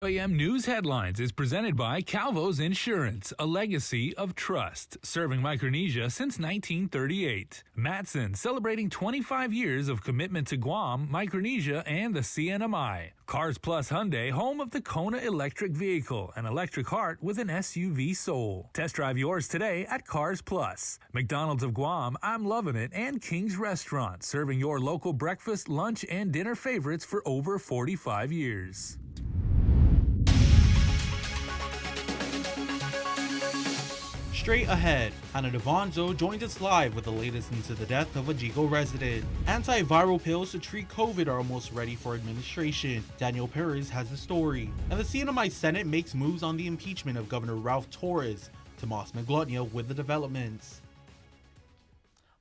KUAM News Headlines is presented by Calvo's Insurance, a legacy of trust, serving Micronesia since 1938. Matson, celebrating 25 years of commitment to Guam, Micronesia, and the CNMI. Cars Plus Hyundai, home of the Kona electric vehicle, an electric heart with an SUV soul. Test drive yours today at Cars Plus. McDonald's of Guam, I'm Loving It, and King's Restaurant, serving your local breakfast, lunch, and dinner favorites for over 45 years. Straight ahead, Hannah Devonzo joins us live with the latest into the death of a Jigo resident. Antiviral pills to treat COVID are almost ready for administration. Daniel Perez has the story. And the CNMI Senate makes moves on the impeachment of Governor Ralph Torres. Tomas Maglotnia with the developments.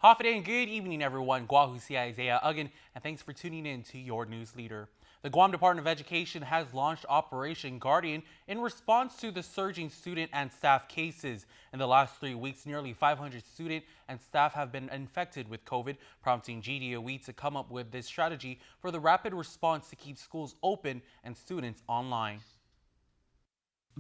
Hafaday and good evening, everyone. Guahusi Isaiah Uggan, and thanks for tuning in to your news leader. The Guam Department of Education has launched Operation Guardian in response to the surging student and staff cases. In the last 3 weeks, nearly 500 students and staff have been infected with COVID, prompting GDOE to come up with this strategy for the rapid response to keep schools open and students online.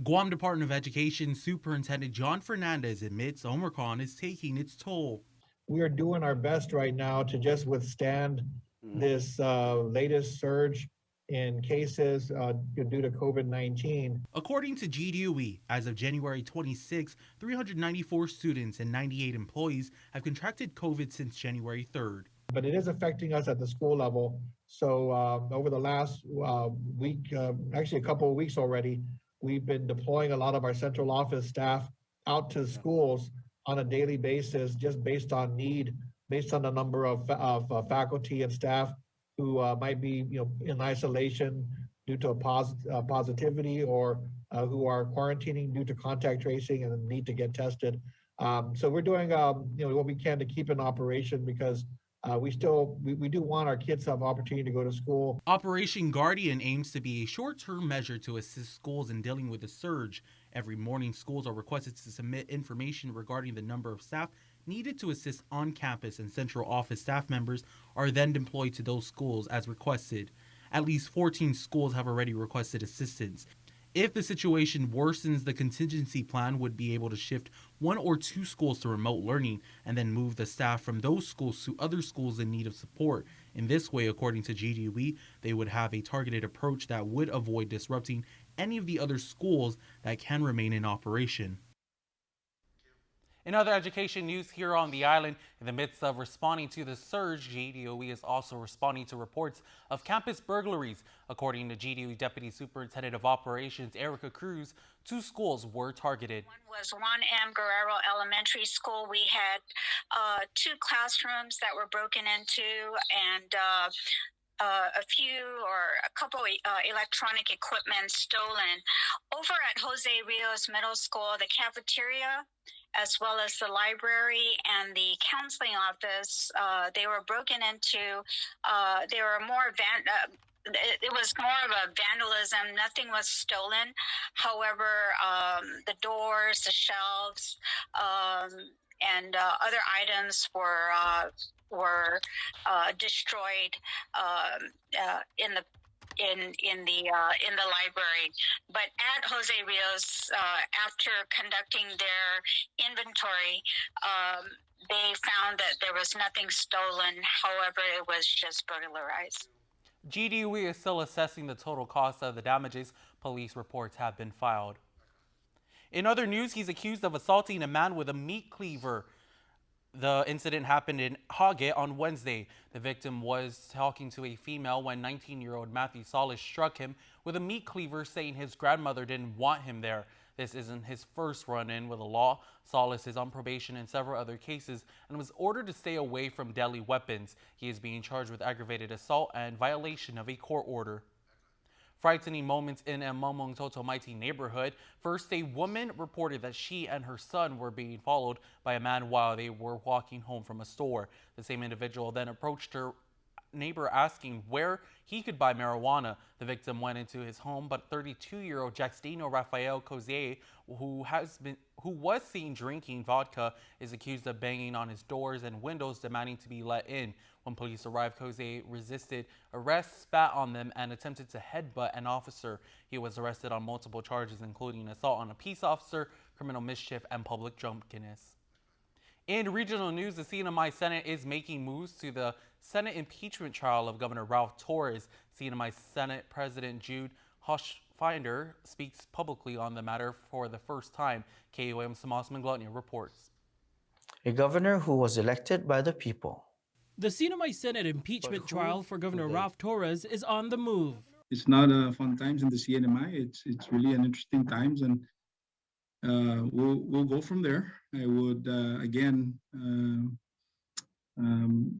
Guam Department of Education Superintendent John Fernandez admits Omicron is taking its toll. We are doing our best right now to just withstand this latest surge in cases due to COVID-19. According to GDOE, as of January 26, 394 students and 98 employees have contracted COVID since January 3rd. But it is affecting us at the school level. So over the last week, actually a couple of weeks already, we've been deploying a lot of our central office staff out to schools on a daily basis, just based on need, based on the number of faculty and staff who might be, in isolation due to a positivity, or who are quarantining due to contact tracing and need to get tested. So we're doing, what we can to keep in operation, because we do want our kids to have opportunity to go to school. Operation Guardian aims to be a short-term measure to assist schools in dealing with the surge. Every morning, schools are requested to submit information regarding the number of staff needed to assist on campus, and central office staff members are then deployed to those schools as requested. At least 14 schools have already requested assistance. If the situation worsens, the contingency plan would be able to shift 1 or 2 schools to remote learning and then move the staff from those schools to other schools in need of support. In this way, according to GDOE, they would have a targeted approach that would avoid disrupting any of the other schools that can remain in operation. In other education news here on the island, in the midst of responding to the surge, GDOE is also responding to reports of campus burglaries. According to GDOE Deputy Superintendent of Operations Erica Cruz, 2 schools were targeted. One was Juan M. Guerrero Elementary School. We had 2 classrooms that were broken into, and a couple electronic equipment stolen. Over at Jose Rios Middle School, the cafeteria, as well as the library and the counseling office, they were broken into. They were more it was more of a vandalism. Nothing was stolen. However, the doors, the shelves, and other items were destroyed in the library. But at Jose Rios, after conducting their inventory, they found that there was nothing stolen. However, it was just burglarized. GDOE is still assessing the total cost of the damages. Police reports have been filed. In other news, he's accused of assaulting a man with a meat cleaver. The incident happened in Hage on Wednesday. The victim was talking to a female when 19-year-old Matthew Solis struck him with a meat cleaver, saying his grandmother didn't want him there. This isn't his first run-in with the law. Solis is on probation in several other cases and was ordered to stay away from deadly weapons. He is being charged with aggravated assault and violation of a court order. Frightening moments in a Momong Totomaiti neighborhood. First, a woman reported that she and her son were being followed by a man while they were walking home from a store. The same individual then approached her neighbor asking where he could buy marijuana. The victim went into his home, but 32-year-old Jackstino Rafael Cozier, who was seen drinking vodka, is accused of banging on his doors and windows demanding to be let in. When police arrived, Jose resisted arrest, spat on them, and attempted to headbutt an officer. He was arrested on multiple charges, including assault on a peace officer, criminal mischief, and public drunkenness. In regional news, the CNMI Senate is making moves to the Senate impeachment trial of Governor Ralph Torres. CNMI Senate President Jude Hochfinder speaks publicly on the matter for the first time. KUAM's Tomas Manglotnia reports. A governor who was elected by the people. The CNMI Senate impeachment trial for Governor Ralph Torres is on the move. It's not fun times in the CNMI. It's really an interesting times, and we'll go from there. I would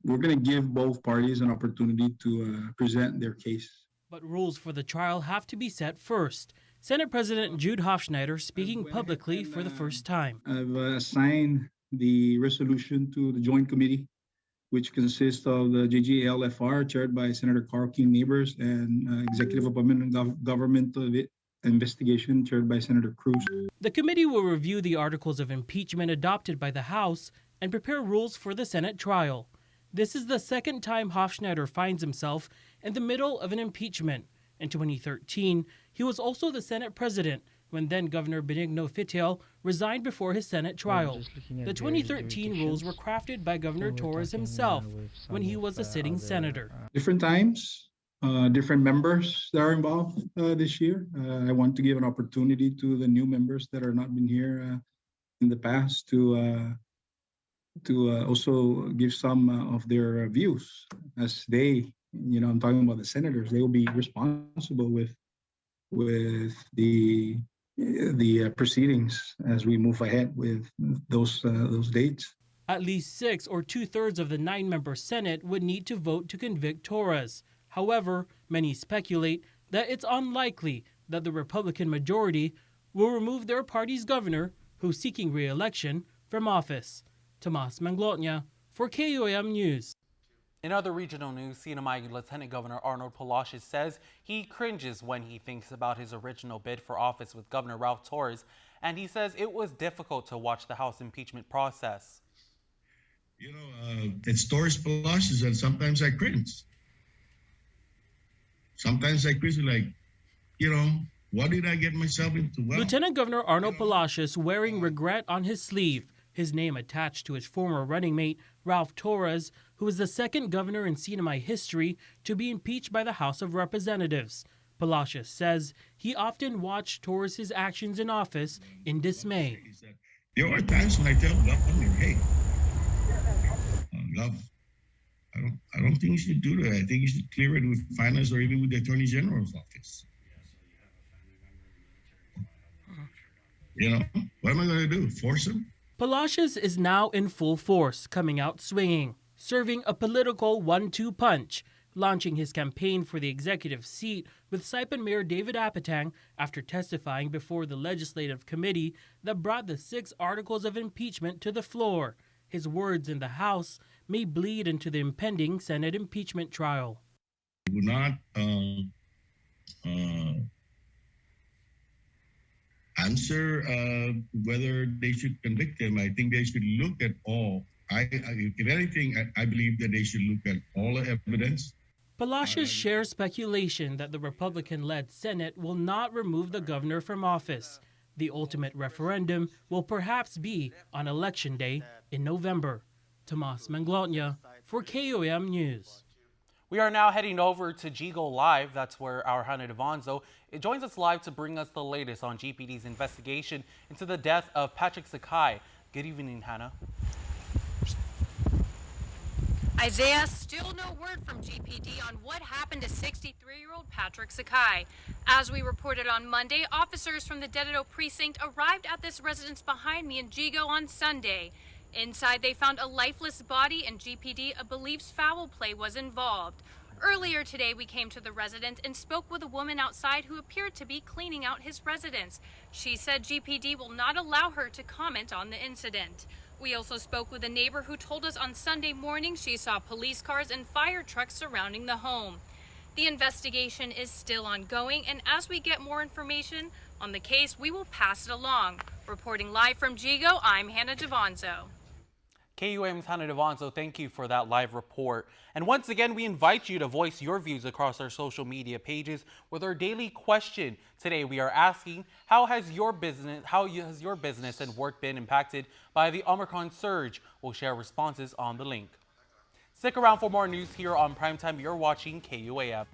we're going to give both parties an opportunity to present their case. But rules for the trial have to be set first. Senate President Jude Hochfinder speaking publicly for the first time. I've assigned the resolution to the Joint Committee, which consists of the JGALFR, chaired by Senator Carl King Neighbors, and Executive Appointment and Governmental Investigation, chaired by Senator Cruz. The committee will review the articles of impeachment adopted by the House and prepare rules for the Senate trial. This is the second time Hofschneider finds himself in the middle of an impeachment. In 2013, he was also the Senate president when then-Governor Benigno Fitiel resigned before his Senate trial. The 2013 rules were crafted by Governor Torres himself when he was a sitting senator. Different times, different members that are involved this year. I want to give an opportunity to the new members that are not been here in the past to also give some of their views as they, I'm talking about the senators, they will be responsible with the proceedings as we move ahead with those dates. At least 6 or 2/3 of the 9-member Senate would need to vote to convict Torres. However, many speculate that it's unlikely that the Republican majority will remove their party's governor, who's seeking re-election, from office. Tomas Manglotnia for KUAM News. In other regional news, CNMI Lieutenant Governor Arnold Palacios says he cringes when he thinks about his original bid for office with Governor Ralph Torres, and he says it was difficult to watch the House impeachment process. It's Torres Palacios, and sometimes I cringe. Sometimes I cringe like, what did I get myself into? Well, Lieutenant Governor Arnold Palacios wearing regret on his sleeve, his name attached to his former running mate, Ralph Torres, who is the second governor in CNMI history to be impeached by the House of Representatives. Palacios says he often watched Torres' actions in office in dismay. There are times when I tell Governor, hey, Gov, I don't think you should do that. I think you should clear it with finance or even with the Attorney General's office. What am I going to do? Force him? Palacios is now in full force, coming out swinging, serving a political 1-2 punch, launching his campaign for the executive seat with Saipan Mayor David Apatang after testifying before the legislative committee that brought the 6 articles of impeachment to the floor. His words in the House may bleed into the impending Senate impeachment trial. I would not answer whether they should convict him. I think they should look at all. If anything, I believe that they should look at all the evidence. Palacios shares speculation that the Republican-led Senate will not remove the governor from office. The ultimate referendum will perhaps be on Election Day in November. Tomas Manglotnia for KUAM News. We are now heading over to Jigo Live. That's where our Hannah Devonzo joins us live to bring us the latest on GPD's investigation into the death of Patrick Sakai. Good evening, Hannah. Isaiah, still no word from GPD on what happened to 63-year-old Patrick Sakai. As we reported on Monday, officers from the Dededo precinct arrived at this residence behind me in Jigo on Sunday. Inside, they found a lifeless body, and GPD believes foul play was involved. Earlier today, we came to the residence and spoke with a woman outside who appeared to be cleaning out his residence. She said GPD will not allow her to comment on the incident. We also spoke with a neighbor who told us on Sunday morning she saw police cars and fire trucks surrounding the home. The investigation is still ongoing, and as we get more information on the case, we will pass it along. Reporting live from Jigo, I'm Hannah Devonzo. KUAM's Hannah Devanzo, thank you for that live report. And once again, we invite you to voice your views across our social media pages with our daily question. Today, we are asking, how has your business and work been impacted by the Omicron surge? We'll share responses on the link. Stick around for more news here on Primetime. You're watching KUAM.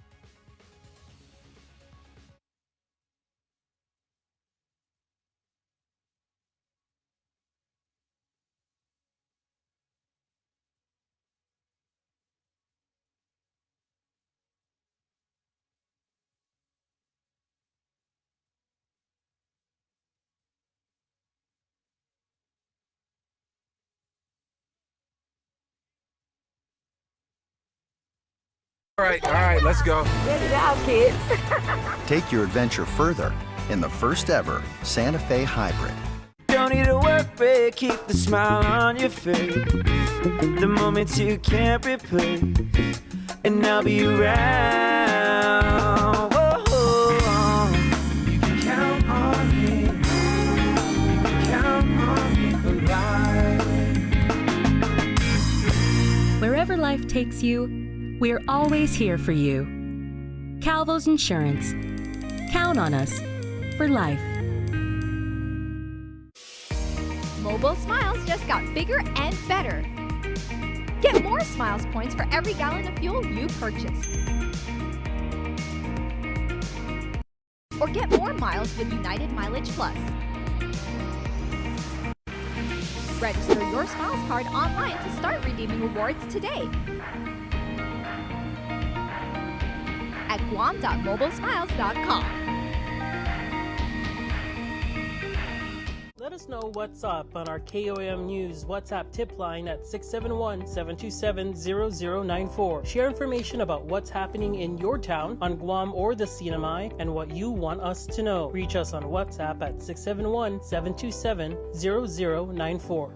All right, let's go. Get it out, kids. Take your adventure further in the first ever Santa Fe Hybrid. Don't need a work break, keep the smile on your face. The moments you can't replace, and I'll be around. Whoa, you can count on me. You can count on me for life. Wherever life takes you, we're always here for you. Calvo's Insurance. Count on us for life. Mobile Smiles just got bigger and better. Get more Smiles points for every gallon of fuel you purchase. Or get more miles with United Mileage Plus. Register your Smiles card online to start redeeming rewards today. At guam.mobilesmiles.com. Let us know what's up on our KUAM News WhatsApp tip line at 671-727-0094. Share information about what's happening in your town, on Guam or the CNMI, and what you want us to know. Reach us on WhatsApp at 671-727-0094.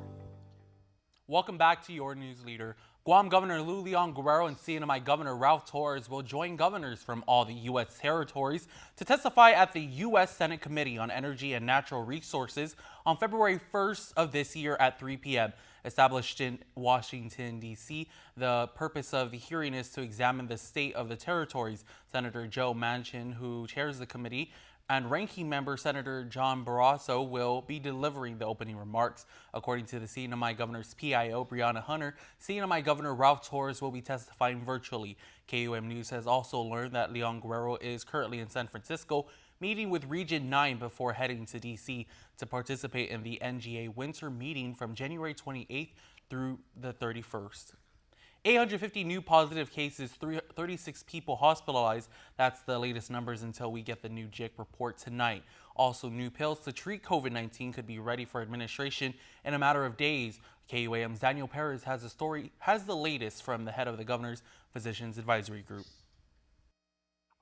Welcome back to your news leader. Guam Governor Lou Leon Guerrero and CNMI Governor Ralph Torres will join governors from all the U.S. territories to testify at the U.S. Senate Committee on Energy and Natural Resources on February 1st of this year at 3 p.m. Established in Washington, D.C., the purpose of the hearing is to examine the state of the territories. Senator Joe Manchin, who chairs the committee, and ranking member Senator John Barrasso will be delivering the opening remarks. According to the CNMI Governor's PIO, Brianna Hunter, CNMI Governor Ralph Torres will be testifying virtually. KUAM News has also learned that Leon Guerrero is currently in San Francisco meeting with Region 9 before heading to D.C. to participate in the NGA winter meeting from January 28th through the 31st. 850 new positive cases, 36 people hospitalized. That's the latest numbers until we get the new JIC report tonight. Also, new pills to treat COVID-19 could be ready for administration in a matter of days. KUAM's Daniel Perez has the latest from the head of the Governor's Physicians Advisory Group.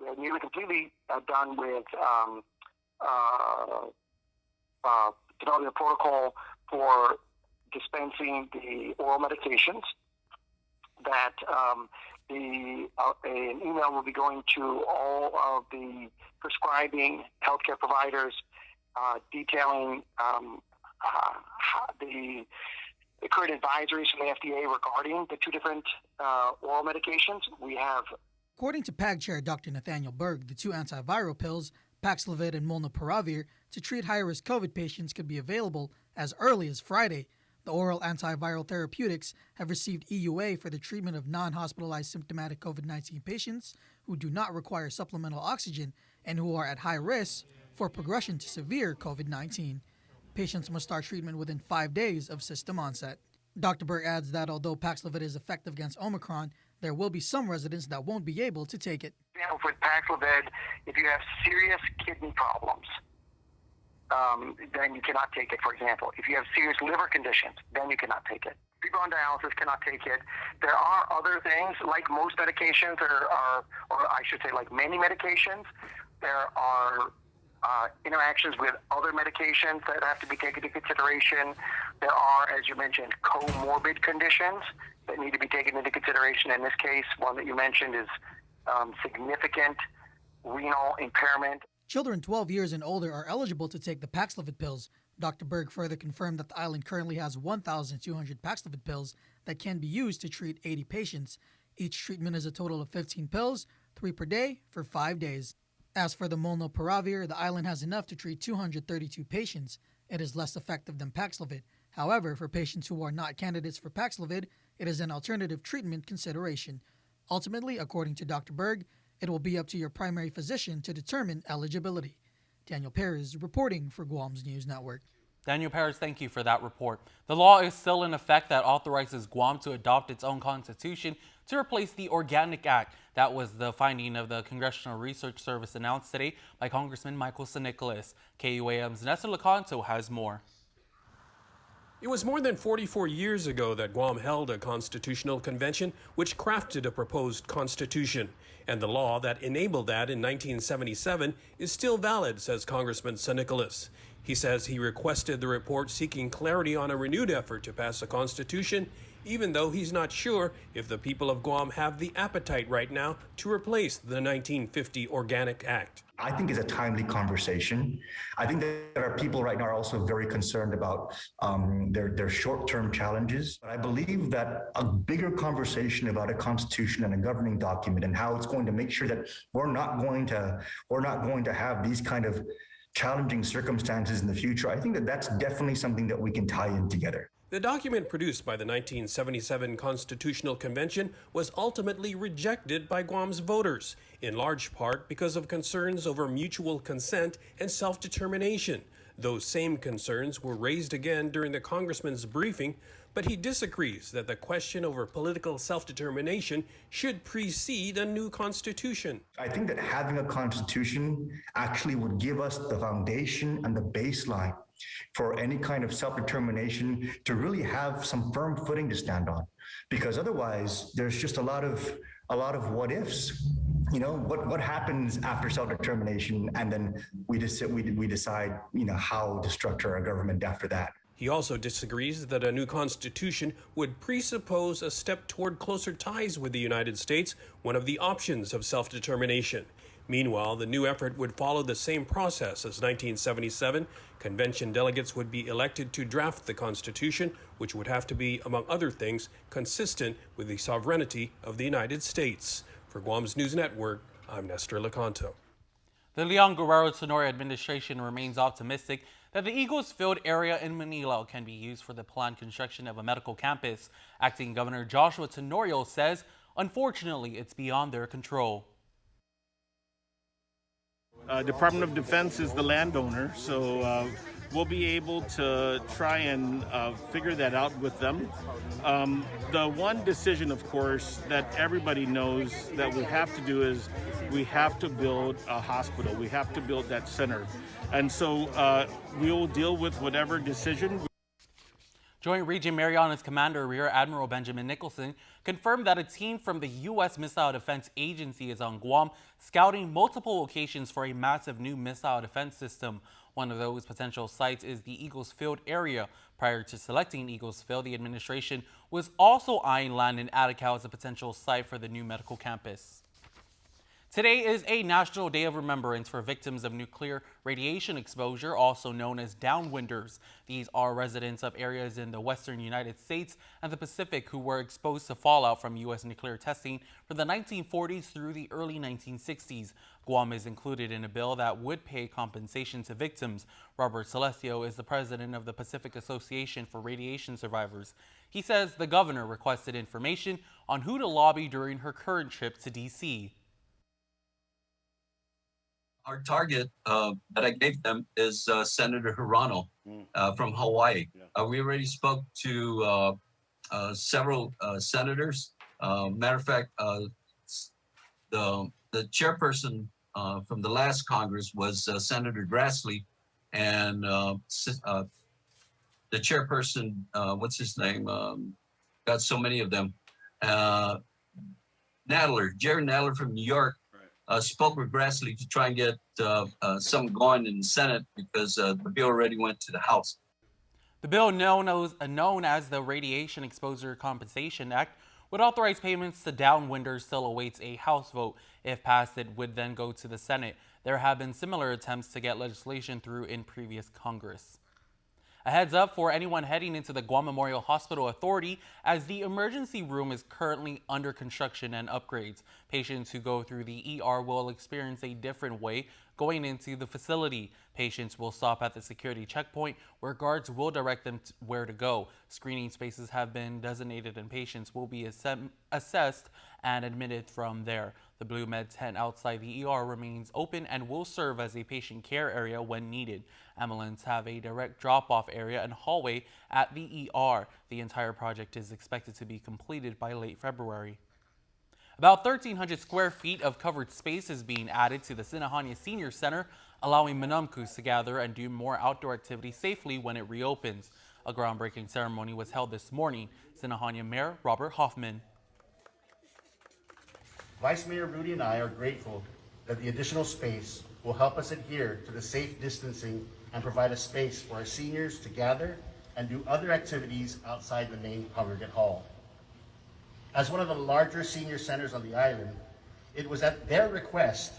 We're nearly completely done with developing a protocol for dispensing the oral medications. That an email will be going to all of the prescribing healthcare providers detailing the current advisories from the FDA regarding the two different oral medications. We have. According to PAG Chair Dr. Nathaniel Berg, the two antiviral pills, Paxlovid and Molnupiravir, to treat high-risk COVID patients could be available as early as Friday. The oral antiviral therapeutics have received EUA for the treatment of non-hospitalized symptomatic COVID-19 patients who do not require supplemental oxygen and who are at high risk for progression to severe COVID-19. Patients must start treatment within 5 days of system onset. Dr. Berg adds that although Paxlovid is effective against Omicron, there will be some residents that won't be able to take it. With Paxlovid, if you have serious kidney problems, then you cannot take it, for example. If you have serious liver conditions, then you cannot take it. People on dialysis cannot take it. There are other things, like most medications, or I should say like many medications, there are interactions with other medications that have to be taken into consideration. There are, as you mentioned, comorbid conditions that need to be taken into consideration. In this case, one that you mentioned is significant renal impairment. Children 12 years and older are eligible to take the Paxlovid pills. Dr. Berg further confirmed that the island currently has 1,200 Paxlovid pills that can be used to treat 80 patients. Each treatment is a total of 15 pills, 3 per day, for 5 days. As for the molnupiravir, the island has enough to treat 232 patients. It is less effective than Paxlovid. However, for patients who are not candidates for Paxlovid, it is an alternative treatment consideration. Ultimately, according to Dr. Berg, it will be up to your primary physician to determine eligibility. Daniel Perez reporting for Guam's News Network. Daniel Perez, thank you for that report. The law is still in effect that authorizes Guam to adopt its own constitution to replace the Organic Act. That was the finding of the Congressional Research Service announced today by Congressman Michael San Nicolas. KUAM's Nestor Lecanto has more. It was more than 44 years ago that Guam held a constitutional convention which crafted a proposed constitution. And the law that enabled that in 1977 is still valid, says Congressman San Nicolas. He says he requested the report seeking clarity on a renewed effort to pass a constitution, even though he's not sure if the people of Guam have the appetite right now to replace the 1950 Organic Act. I think is a timely conversation. I think that our people right now are also very concerned about their short-term challenges. But I believe that a bigger conversation about a constitution and a governing document and how it's going to make sure that we're not going to have these kind of challenging circumstances in the future. I think that that's definitely something that we can tie in together. The document produced by the 1977 Constitutional Convention was ultimately rejected by Guam's voters, in large part because of concerns over mutual consent and self-determination. Those same concerns were raised again during the congressman's briefing, but he disagrees that the question over political self-determination should precede a new constitution. I think that having a constitution actually would give us the foundation and the baseline for any kind of self-determination to really have some firm footing to stand on, because otherwise there's just a lot of what ifs. You know, what happens after self-determination, and then we decide, you know, how to structure our government after that. He also disagrees that a new constitution would presuppose a step toward closer ties with the United States, one of the options of self-determination. Meanwhile, the new effort would follow the same process as 1977. Convention delegates would be elected to draft the Constitution, which would have to be, among other things, consistent with the sovereignty of the United States. For Guam's News Network, I'm Nestor Lecanto. The Leon Guerrero Tenorio administration remains optimistic that the Eagles Field area in Manila can be used for the planned construction of a medical campus. Acting Governor Joshua Tenorio says, unfortunately, it's beyond their control. Department of Defense is the landowner, so we'll be able to try and figure that out with them. The one decision, of course, that everybody knows that we have to do is we have to build a hospital. We have to build that center. And so we will deal with whatever decision. Joint Region Marianas Commander Rear Admiral Benjamin Nicholson confirmed that a team from the U.S. Missile Defense Agency is on Guam scouting multiple locations for a massive new missile defense system. One of those potential sites is the Eagles Field area. Prior to selecting Eagles Field, the administration was also eyeing land in Attica as a potential site for the new medical campus. Today is a National Day of Remembrance for victims of nuclear radiation exposure, also known as downwinders. These are residents of areas in the western United States and the Pacific who were exposed to fallout from U.S. nuclear testing from the 1940s through the early 1960s. Guam is included in a bill that would pay compensation to victims. Robert Celestio is the president of the Pacific Association for Radiation Survivors. He says the governor requested information on who to lobby during her current trip to D.C. Our target that I gave them is Senator Hirano from Hawaii. We already spoke to several senators. Matter of fact, the chairperson from the last Congress was Senator Grassley, and the chairperson, what's his name? Got so many of them. Jerry Nadler from New York. Spoke with Grassley to try and get some going in the Senate because the bill already went to the House. The bill known as the Radiation Exposure Compensation Act would authorize payments to downwinders still awaits a House vote. If passed, it would then go to the Senate. There have been similar attempts to get legislation through in previous Congress. A heads up for anyone heading into the Guam Memorial Hospital Authority, as the emergency room is currently under construction and upgrades. Patients who go through the ER will experience a different way going into the facility. Patients will stop at the security checkpoint where guards will direct them where to go. Screening spaces have been designated and patients will be assessed and admitted from there. The Blue Med tent outside the ER remains open and will serve as a patient care area when needed. Ambulance have a direct drop-off area and hallway at the ER. The entire project is expected to be completed by late February. About 1,300 square feet of covered space is being added to the Sinahania Senior Center, allowing Manamkus to gather and do more outdoor activities safely when it reopens. A groundbreaking ceremony was held this morning. Sinahania Mayor Robert Hoffman. Vice Mayor Rudy and I are grateful that the additional space will help us adhere to the safe distancing and provide a space for our seniors to gather and do other activities outside the main congregate hall. As one of the larger senior centers on the island, it was at their request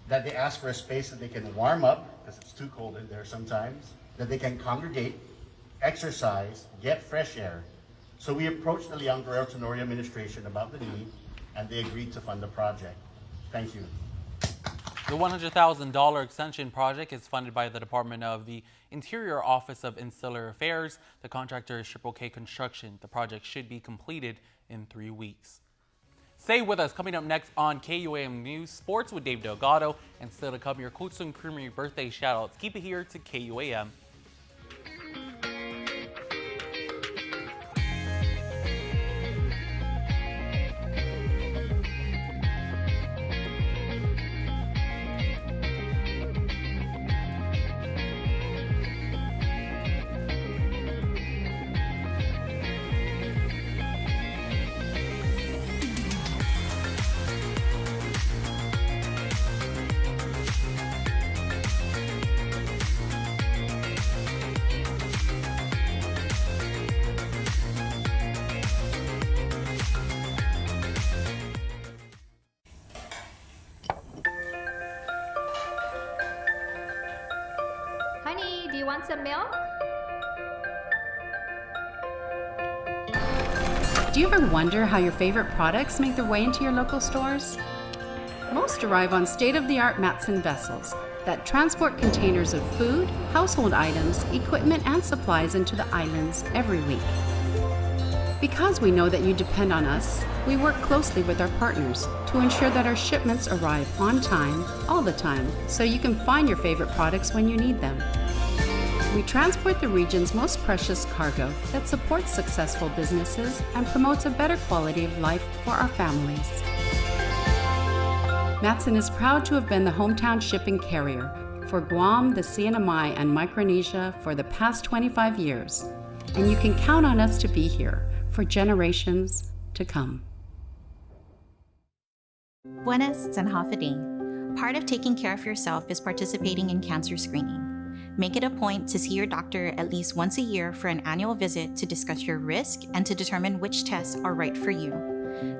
that they asked for a space that they can warm up, because it's too cold in there sometimes, that they can congregate, exercise, get fresh air. So we approached the Leon Guerrero Tenorio administration about the need, and they agreed to fund the project. Thank you. The $100,000 extension project is funded by the Department of the Interior Office of Insular Affairs. The contractor is Triple K Construction. The project should be completed in 3 weeks. Stay with us. Coming up next on KUAM News, Sports with Dave Delgado, and still to come, your Kutsung Creamery birthday shoutouts. Keep it here to KUAM. Honey, do you want some milk? Do you ever wonder how your favorite products make their way into your local stores? Most arrive on state-of-the-art Matson vessels that transport containers of food, household items, equipment, and supplies into the islands every week. Because we know that you depend on us, we work closely with our partners to ensure that our shipments arrive on time, all the time, so you can find your favorite products when you need them. We transport the region's most precious cargo that supports successful businesses and promotes a better quality of life for our families. Matson is proud to have been the hometown shipping carrier for Guam, the CNMI, and Micronesia for the past 25 years, and you can count on us to be here for generations to come. Buenas and half a day. Part of taking care of yourself is participating in cancer screening. Make it a point to see your doctor at least once a year for an annual visit to discuss your risk and to determine which tests are right for you.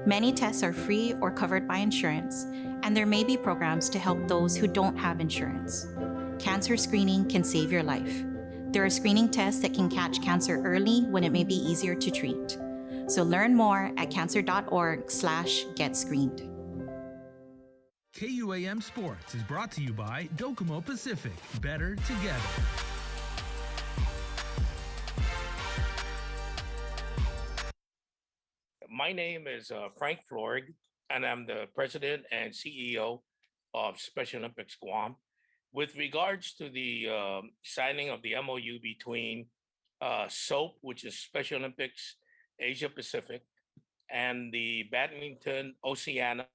Many tests are free or covered by insurance, and there may be programs to help those who don't have insurance. Cancer screening can save your life. There are screening tests that can catch cancer early when it may be easier to treat. So learn more at cancer.org/getscreened. KUAM Sports is brought to you by Docomo Pacific. Better together. My name is Frank Florg, and I'm the president and CEO of Special Olympics Guam. With regards to the signing of the MOU between SOAP, which is Special Olympics Asia Pacific, and the Badminton Oceania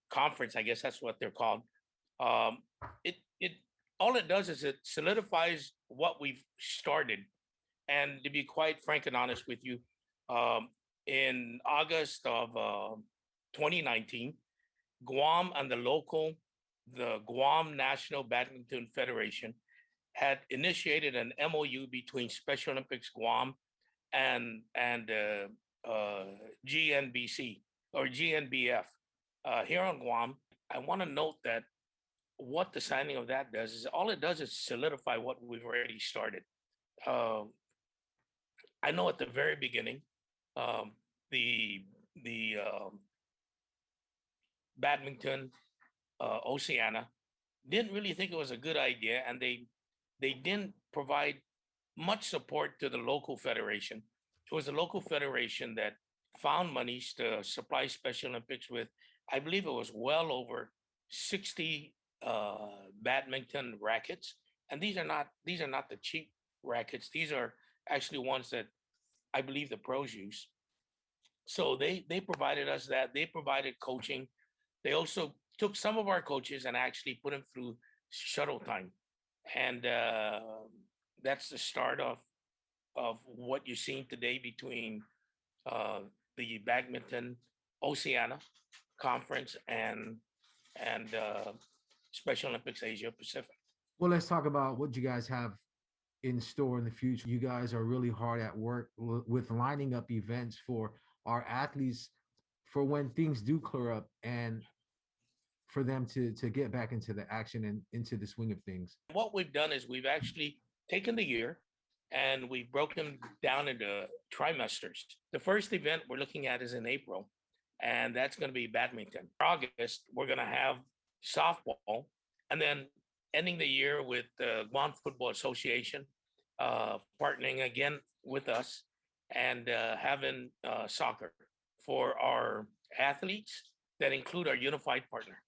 Conference, I guess that's what they're called. It all it does is it solidifies what we've started. And to be quite frank and honest with you, in August of 2019, Guam and the Guam National Badminton Federation had initiated an MOU between Special Olympics Guam and GNBC or GNBF here on Guam. I want to note that what the signing of that does is all it does is solidify what we've already started. I know at the very beginning, the badminton Oceania didn't really think it was a good idea, and they didn't provide much support to the local federation. It was the local federation that found monies to supply Special Olympics with, I believe it was well over 60 badminton rackets, and these are not the cheap rackets. These are actually ones that I believe the pros use. So they provided us that. They provided coaching. They also took some of our coaches and actually put them through shuttle time, and that's the start of what you're seeing today between the badminton Oceania Conference and Special Olympics Asia Pacific. Well, let's talk about what you guys have in store in the future. You guys are really hard at work with lining up events for our athletes for when things do clear up and for them to get back into the action and into the swing of things. What we've done is we've actually taken the year and we've broken down into trimesters. The first event we're looking at is in April, and that's going to be badminton. In August, we're going to have softball, and then ending the year with the Guam Football Association partnering again with us and having soccer for our athletes that include our unified partner.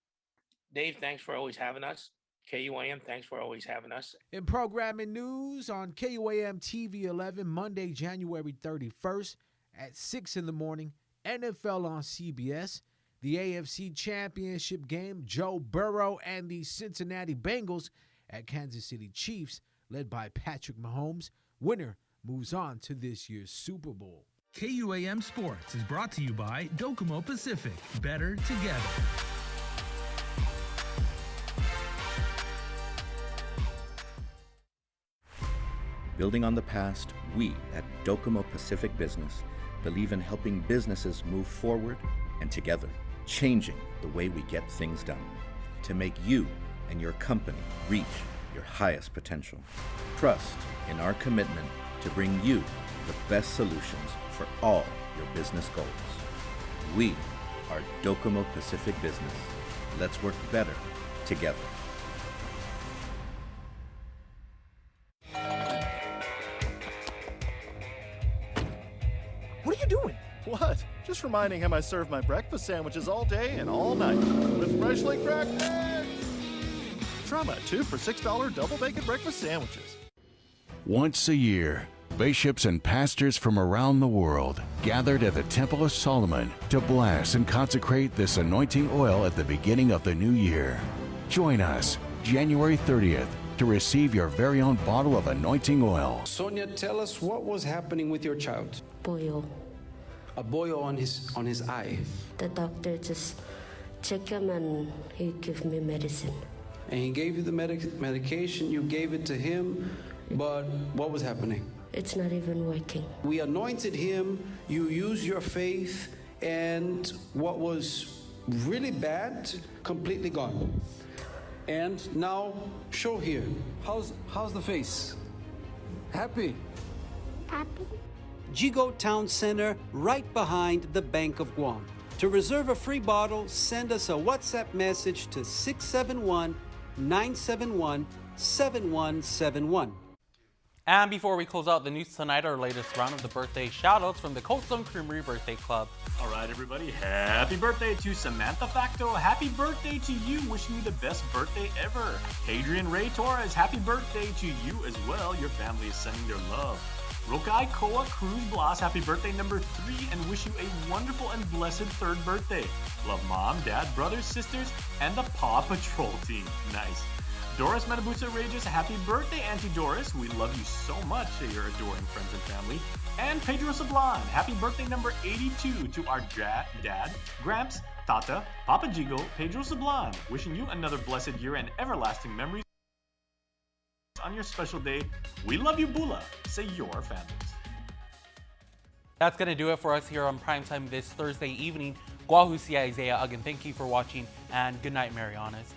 Dave, thanks for always having us. KUAM, thanks for always having us. In programming news on KUAM TV 11, Monday, January 31st at 6 in the morning, NFL on CBS, the AFC Championship game, Joe Burrow and the Cincinnati Bengals at Kansas City Chiefs, led by Patrick Mahomes. Winner moves on to this year's Super Bowl. KUAM Sports is brought to you by Docomo Pacific. Better together. Building on the past, we at Docomo Pacific Business believe in helping businesses move forward and together, changing the way we get things done to make you and your company reach your highest potential. Trust in our commitment to bring you the best solutions for all your business goals. We are Docomo Pacific Business. Let's work better together. What are you doing? What? Just reminding him I serve my breakfast sandwiches all day and all night with freshly cracked eggs. Try my 2 for $6 double bacon breakfast sandwiches. Once a year, bishops and pastors from around the world gathered at the Temple of Solomon to bless and consecrate this anointing oil at the beginning of the new year. Join us January 30th to receive your very own bottle of anointing oil. Sonia, tell us what was happening with your child. Boil. A boil on his eye. The doctor just checked him and he gave me medicine. And he gave you the medication, you gave it to him, but what was happening? It's not even working. We anointed him, you used your faith, and what was really bad, completely gone. And now, show here. How's the face? Happy? Happy. Jigo Town Center, right behind the Bank of Guam. To reserve a free bottle, send us a WhatsApp message to 671-971-7171. And before we close out the news tonight, our latest round of the birthday shoutouts from the Coastal Creamery Birthday Club. All right, everybody, happy birthday to Samantha Facto. Happy birthday to you. Wishing you the best birthday ever. Adrian Ray Torres, happy birthday to you as well. Your family is sending their love. Rokai Koa Cruz Blas, happy birthday number 3, and wish you a wonderful and blessed 3rd birthday. Love mom, dad, brothers, sisters, and the Paw Patrol team. Nice. Doris Metabusa Regis, happy birthday, Auntie Doris. We love you so much, your adoring friends and family. And Pedro Sablan, happy birthday number 82 to our dad, Gramps, Tata, Papa Jigo, Pedro Sablan. Wishing you another blessed year and everlasting memories on your special day. We love you, Bula. Say your families. That's going to do it for us here on Primetime this Thursday evening. Guahusia Isaiah, again, thank you for watching, and good night, Marianas.